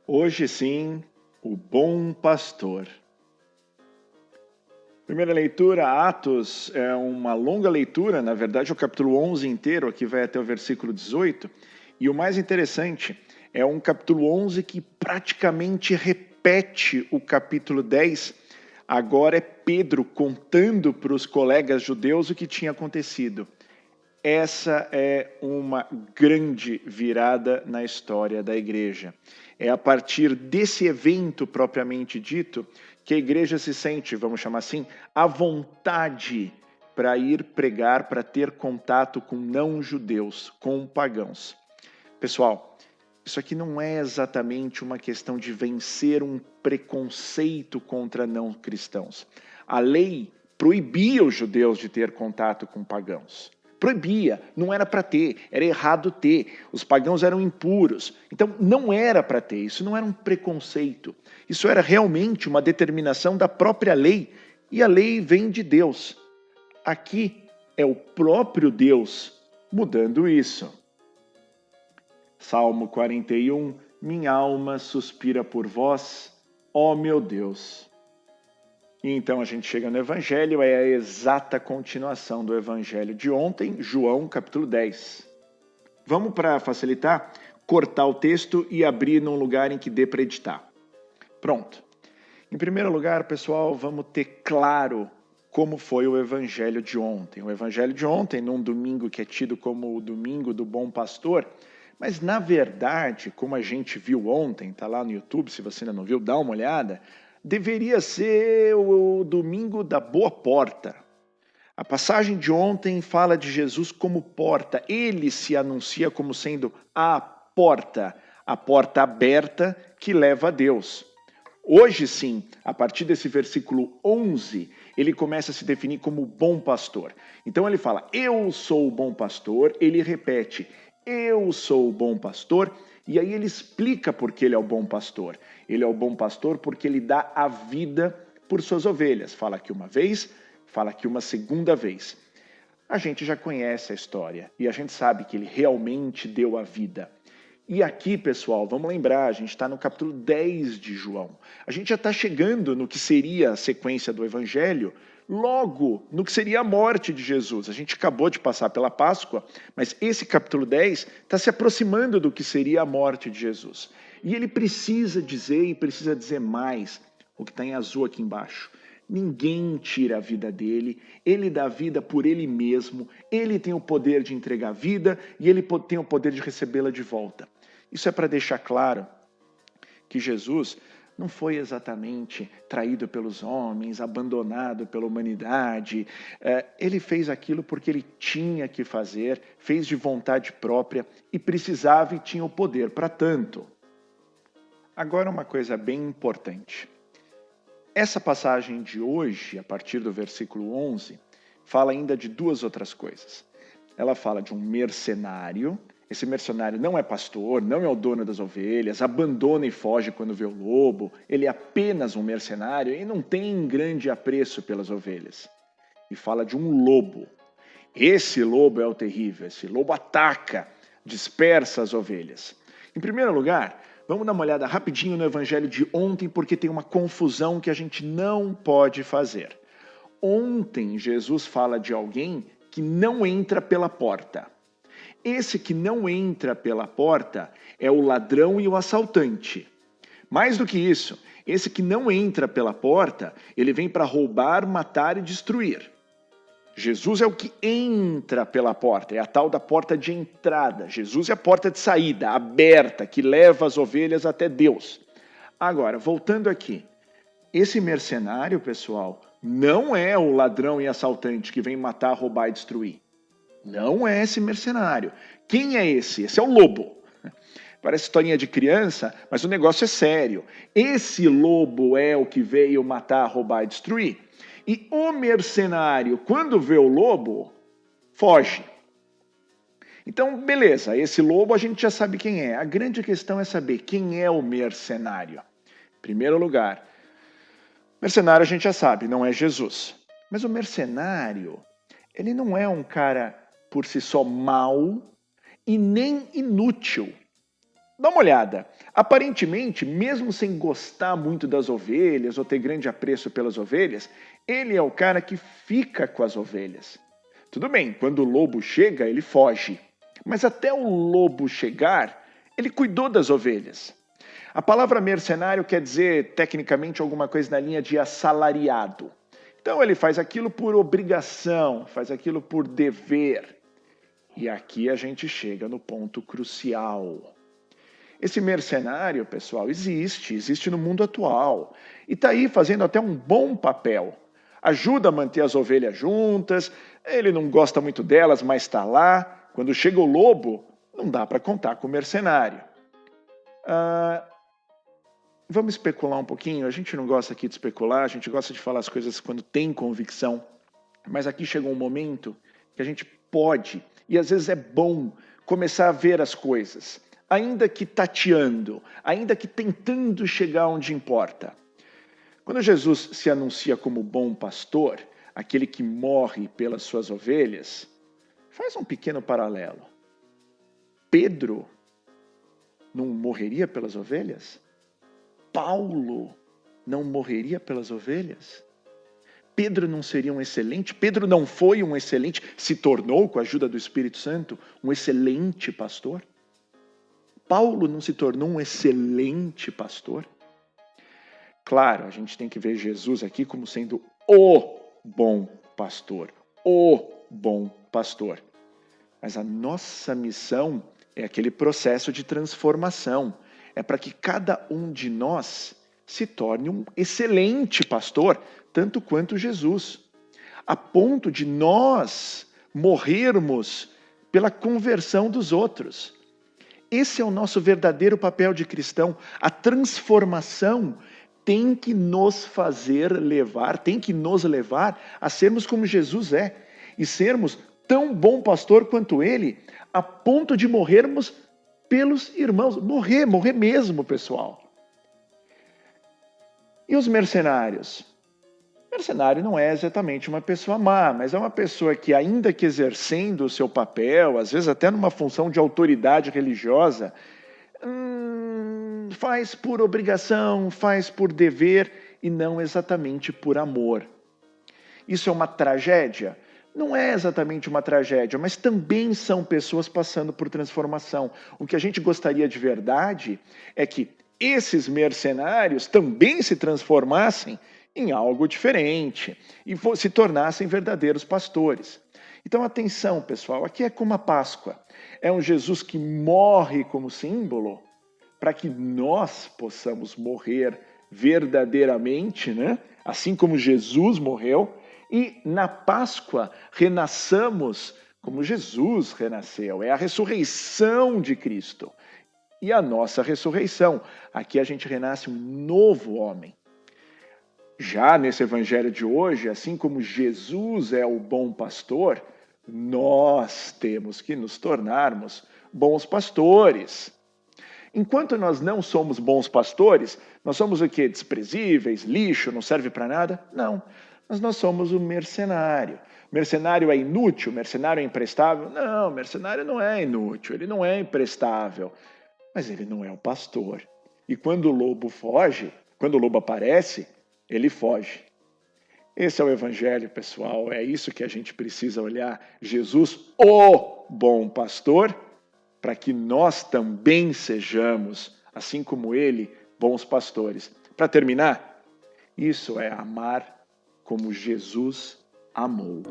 Hoje sim, o bom pastor. Primeira leitura, Atos, é uma longa leitura, na verdade o capítulo 11 inteiro, aqui vai até o versículo 18, e o mais interessante, é um capítulo 11 que praticamente repete o capítulo 10, agora é Pedro contando para os colegas judeus o que tinha acontecido. Essa é uma grande virada na história da igreja. É a partir desse evento propriamente dito que a igreja se sente, vamos chamar assim, à vontade para ir pregar, para ter contato com não-judeus, com pagãos. Pessoal, isso aqui não é exatamente uma questão de vencer um preconceito contra não-cristãos. A lei proibia os judeus de ter contato com pagãos. Proibia, não era para ter, era errado ter. Os pagãos eram impuros. Então não era para ter, isso não era um preconceito. Isso era realmente uma determinação da própria lei. E a lei vem de Deus. Aqui é o próprio Deus mudando isso. Salmo 41, minha alma suspira por vós, ó meu Deus. E então a gente chega no Evangelho, é a exata continuação do Evangelho de ontem, João capítulo 10. Vamos, para facilitar, cortar o texto e abrir num lugar em que dê para editar. Pronto. Em primeiro lugar, pessoal, vamos ter claro como foi o Evangelho de ontem. O Evangelho de ontem, num domingo que é tido como o domingo do bom pastor, mas na verdade, como a gente viu ontem, tá lá no YouTube, se você ainda não viu, dá uma olhada, deveria ser o domingo da boa porta. A passagem de ontem fala de Jesus como porta. Ele se anuncia como sendo a porta aberta que leva a Deus. Hoje sim, a partir desse versículo 11, ele começa a se definir como bom pastor. Então ele fala, eu sou o bom pastor, ele repete, eu sou o bom pastor, e aí ele explica por que ele é o bom pastor. Ele é o bom pastor porque ele dá a vida por suas ovelhas. Fala aqui uma vez, fala aqui uma segunda vez. A gente já conhece a história e a gente sabe que ele realmente deu a vida. E aqui, pessoal, vamos lembrar, a gente está no capítulo 10 de João. A gente já está chegando no que seria a sequência do Evangelho, logo no que seria a morte de Jesus. A gente acabou de passar pela Páscoa, mas esse capítulo 10 está se aproximando do que seria a morte de Jesus. E ele precisa dizer, e precisa dizer mais, o que está em azul aqui embaixo. Ninguém tira a vida dele, ele dá vida por ele mesmo, ele tem o poder de entregar a vida e ele tem o poder de recebê-la de volta. Isso é para deixar claro que Jesus não foi exatamente traído pelos homens, abandonado pela humanidade. Ele fez aquilo porque ele tinha que fazer, fez de vontade própria e precisava e tinha o poder para tanto. Agora uma coisa bem importante. Essa passagem de hoje, a partir do versículo 11, fala ainda de duas outras coisas. Ela fala de um mercenário. Esse mercenário não é pastor, não é o dono das ovelhas, abandona e foge quando vê o lobo. Ele é apenas um mercenário e não tem grande apreço pelas ovelhas. E fala de um lobo. Esse lobo é o terrível, esse lobo ataca, dispersa as ovelhas. Em primeiro lugar, vamos dar uma olhada rapidinho no evangelho de ontem, porque tem uma confusão que a gente não pode fazer. Ontem, Jesus fala de alguém que não entra pela porta. Esse que não entra pela porta é o ladrão e o assaltante. Mais do que isso, esse que não entra pela porta, ele vem para roubar, matar e destruir. Jesus é o que entra pela porta, é a tal da porta de entrada. Jesus é a porta de saída, aberta, que leva as ovelhas até Deus. Agora, voltando aqui, esse mercenário, pessoal, não é o ladrão e assaltante que vem matar, roubar e destruir. Não é esse mercenário. Quem é esse? Esse é o lobo. Parece historinha de criança, mas o negócio é sério. Esse lobo é o que veio matar, roubar e destruir. E o mercenário, quando vê o lobo, foge. Então, beleza, esse lobo a gente já sabe quem é. A grande questão é saber quem é o mercenário. Em primeiro lugar, mercenário a gente já sabe, não é Jesus. Mas o mercenário, ele não é um cara por si só mau e nem inútil. Dá uma olhada. Aparentemente, mesmo sem gostar muito das ovelhas ou ter grande apreço pelas ovelhas, ele é o cara que fica com as ovelhas. Tudo bem, quando o lobo chega, ele foge. Mas até o lobo chegar, ele cuidou das ovelhas. A palavra mercenário quer dizer, tecnicamente, alguma coisa na linha de assalariado. Então ele faz aquilo por obrigação, faz aquilo por dever. E aqui a gente chega no ponto crucial. Esse mercenário, pessoal, existe no mundo atual. E está aí fazendo até um bom papel. Ajuda a manter as ovelhas juntas, ele não gosta muito delas, mas está lá. Quando chega o lobo, não dá para contar com o mercenário. Vamos especular um pouquinho? A gente não gosta aqui de especular, a gente gosta de falar as coisas quando tem convicção. Mas aqui chegou um momento que a gente pode, e às vezes é bom, começar a ver as coisas, ainda que tateando, ainda que tentando chegar onde importa. Quando Jesus se anuncia como bom pastor, aquele que morre pelas suas ovelhas, faz um pequeno paralelo. Pedro não morreria pelas ovelhas? Paulo não morreria pelas ovelhas? Pedro não seria um excelente? Pedro não foi um excelente, se tornou, com a ajuda do Espírito Santo, um excelente pastor? Paulo não se tornou um excelente pastor? Claro, a gente tem que ver Jesus aqui como sendo o bom pastor. O bom pastor. Mas a nossa missão é aquele processo de transformação. É para que cada um de nós se torne um excelente pastor, tanto quanto Jesus. A ponto de nós morrermos pela conversão dos outros. Esse é o nosso verdadeiro papel de cristão. A transformação tem que nos fazer levar, tem que nos levar a sermos como Jesus é. E sermos tão bom pastor quanto ele, a ponto de morrermos pelos irmãos. Morrer mesmo, pessoal. E os mercenários? Mercenário não é exatamente uma pessoa má, mas é uma pessoa que, ainda que exercendo o seu papel, às vezes até numa função de autoridade religiosa, faz por obrigação, faz por dever e não exatamente por amor. Isso é uma tragédia? Não é exatamente uma tragédia, mas também são pessoas passando por transformação. O que a gente gostaria de verdade é que esses mercenários também se transformassem em algo diferente e se tornassem verdadeiros pastores. Então, atenção, pessoal, aqui é como a Páscoa. É um Jesus que morre como símbolo para que nós possamos morrer verdadeiramente, né? Assim como Jesus morreu, e na Páscoa renasçamos como Jesus renasceu. É a ressurreição de Cristo. E a nossa ressurreição. Aqui a gente renasce um novo homem. Já nesse evangelho de hoje, assim como Jesus é o bom pastor, nós temos que nos tornarmos bons pastores. Enquanto nós não somos bons pastores, nós somos o quê? Desprezíveis, lixo, não serve para nada? Não. Mas nós somos o mercenário. Mercenário é inútil? Mercenário é imprestável? Não, mercenário não é inútil, ele não é imprestável. Mas ele não é o pastor. E quando o lobo foge, quando o lobo aparece, ele foge. Esse é o evangelho, pessoal. É isso que a gente precisa olhar. Jesus, o bom pastor, para que nós também sejamos, assim como ele, bons pastores. Para terminar, isso é amar como Jesus amou.